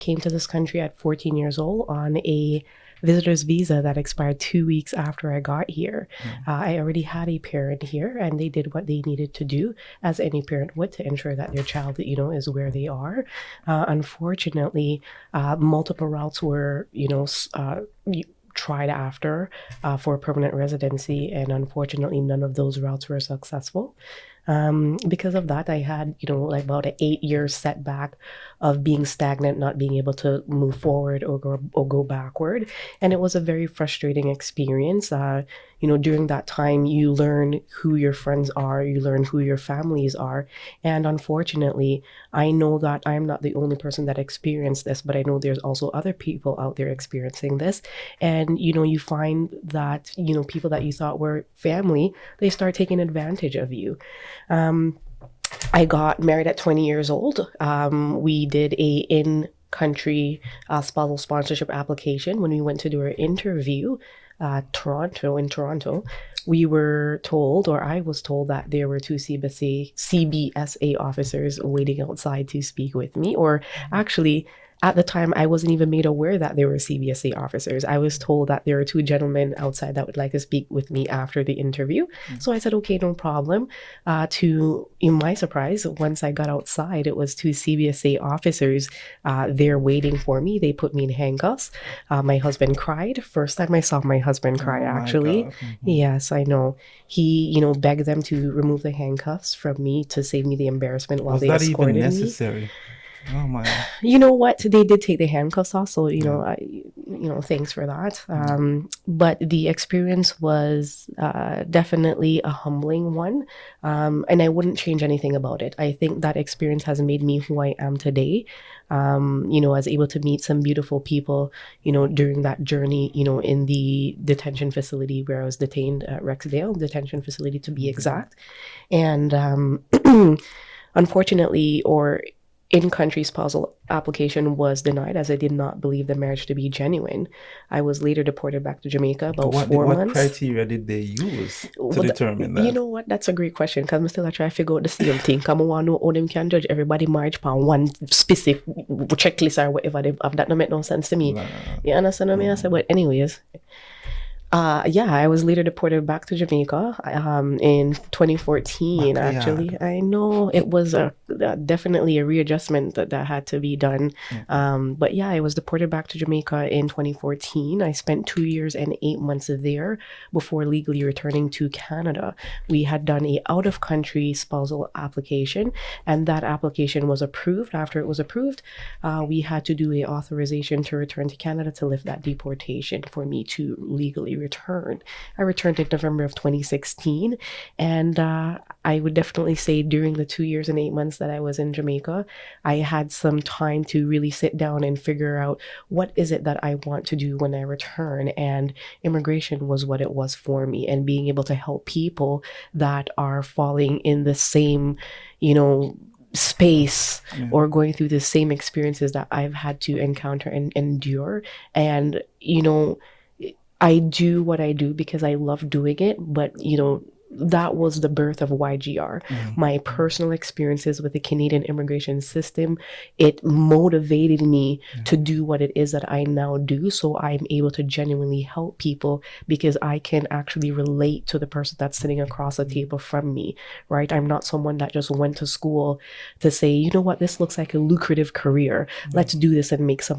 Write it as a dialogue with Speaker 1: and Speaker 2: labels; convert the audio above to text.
Speaker 1: came to this country at 14 years old on a visitor's visa that expired 2 weeks after I got here. I already had a parent here, and they did what they needed to do, as any parent would, to ensure that their child, is where they are. Unfortunately, multiple routes were, tried after for permanent residency, and unfortunately, none of those routes were successful. Because of that, I had, like about an 8-year setback of being stagnant, not being able to move forward or go backward. And it was a very frustrating experience. During that time, you learn who your friends are, you learn who your families are. And unfortunately, I know that I'm not the only person that experienced this, but I know there's also other people out there experiencing this. And, you find that, people that you thought were family, they start taking advantage of you. I got married at 20 years old. We did a in-country spousal sponsorship application. When we went to do our interview, in Toronto, we were told, or I was told, that there were two CBSA officers waiting outside to speak with me. Or actually, at the time, I wasn't even made aware that there were CBSA officers. I was told that there were two gentlemen outside that would like to speak with me after the interview. So I said, okay, no problem. In my surprise, once I got outside, it was two CBSA officers there waiting for me. They put me in handcuffs. My husband cried. First time I saw my husband cry, actually. Yes, I know. He, begged them to remove the handcuffs from me to save me the embarrassment while they escorted me.
Speaker 2: Was that even necessary? Oh my!
Speaker 1: You know what? They did take the handcuffs off, so thanks for that. But the experience was definitely a humbling one, and I wouldn't change anything about it. I think that experience has made me who I am today. I was able to meet some beautiful people, during that journey, in the detention facility where I was detained at Rexdale detention facility, to be exact. And unfortunately, or in-country spousal application was denied, as I did not believe the marriage to be genuine. I was later deported back to Jamaica about 4 months.
Speaker 2: What criteria did they use to determine that?
Speaker 1: You know what? That's a great question, because I'm still trying to figure out the same thing. I want to know how them can judge everybody marriage upon one specific checklist or whatever they have. That don't make no sense to me. No. You understand what I mean? I said, but anyways... I was later deported back to Jamaica in 2014, actually. I know it was definitely a readjustment that had to be done. But I was deported back to Jamaica in 2014. I spent 2 years and 8 months there before legally returning to Canada. We had done a out-of-country spousal application, and that application was approved. After it was approved, we had to do a authorization to return to Canada to lift that deportation for me to legally return. I returned in November of 2016, and I would definitely say during the 2 years and 8 months that I was in Jamaica, I had some time to really sit down and figure out what is it that I want to do when I return, and immigration was what it was for me, and being able to help people that are falling in the same, space or going through the same experiences that I've had to encounter and endure. And, I do what I do because I love doing it, but, that was the birth of YGR. My personal experiences with the Canadian immigration system, it motivated me to do what it is that I now do. So I'm able to genuinely help people because I can actually relate to the person that's sitting across the table from me, right? I'm not someone that just went to school to say, you know what, this looks like a lucrative career. Let's do this and make some